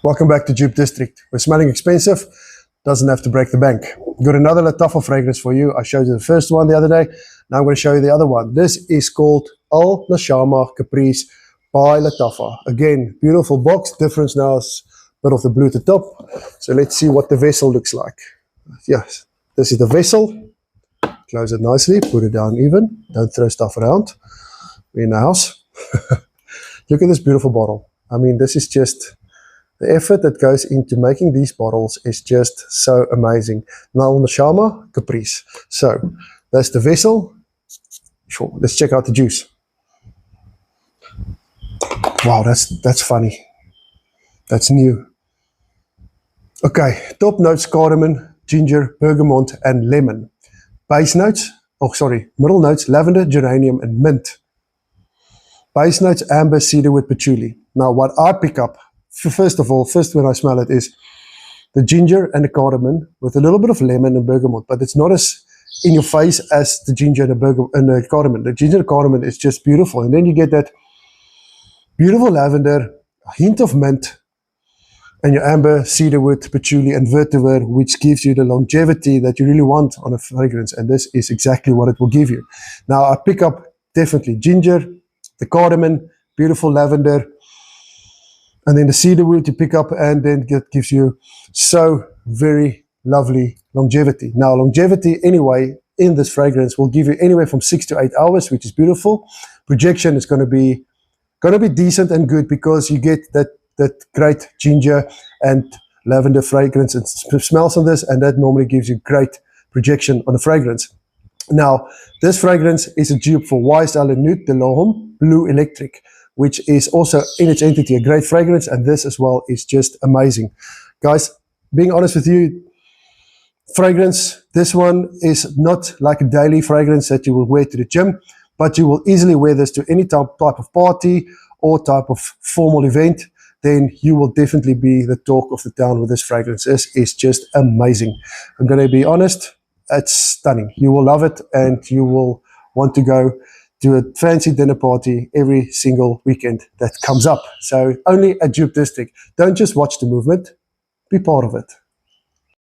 Welcome back to Dupe District. We're smelling expensive, doesn't have to break the bank. Got another Lattafa fragrance for you. I showed you the first one the other day. Now I'm going to show you the other one. This is called Al Nashama Caprice by Lattafa. Again, beautiful box. Difference now is a bit of the blue at the top. So let's see what the vessel looks like. Yes, this is the vessel. Close it nicely, put it down even. Don't throw stuff around. We're in the house. Look at this beautiful bottle. I mean, this is just... the effort that goes into making these bottles is just so amazing. Now on the Nashama Caprice. So that's the vessel. Sure, let's check out the juice. Wow, that's funny. That's new. Okay, top notes: cardamom, ginger, bergamot, and lemon. Base notes, middle notes: lavender, geranium, and mint. Base notes: amber, cedarwood, patchouli. Now what I pick up, first when I smell it, is the ginger and the cardamom with a little bit of lemon and bergamot, but it's not as in your face as the ginger and the cardamom. The ginger and cardamom is just beautiful, and then you get that beautiful lavender, a hint of mint, and your amber, cedarwood, patchouli, and vetiver, which gives you the longevity that you really want on a fragrance, and this is exactly what it will give you. Now I pick up definitely ginger, the cardamom, beautiful lavender, and then the cedarwood you pick up, and then it gives you so very lovely longevity. Now longevity anyway in this fragrance will give you anywhere from 6 to 8 hours, which is beautiful. Projection is going to be decent and good because you get that great ginger and lavender fragrance and smells on this, and that normally gives you great projection on the fragrance. Now this fragrance is a dupe for YSL and Nude de l'Homme Blue Electric, which is also in its entity a great fragrance, and this as well is just amazing. Guys, being honest with you, fragrance, this one is not like a daily fragrance that you will wear to the gym, but you will easily wear this to any type of party or type of formal event. Then you will definitely be the talk of the town with this fragrance. This is just amazing. I'm going to be honest, it's stunning. You will love it, and you will want to go to a fancy dinner party every single weekend that comes up. So only at Dupe District. Don't just watch the movement, be part of it.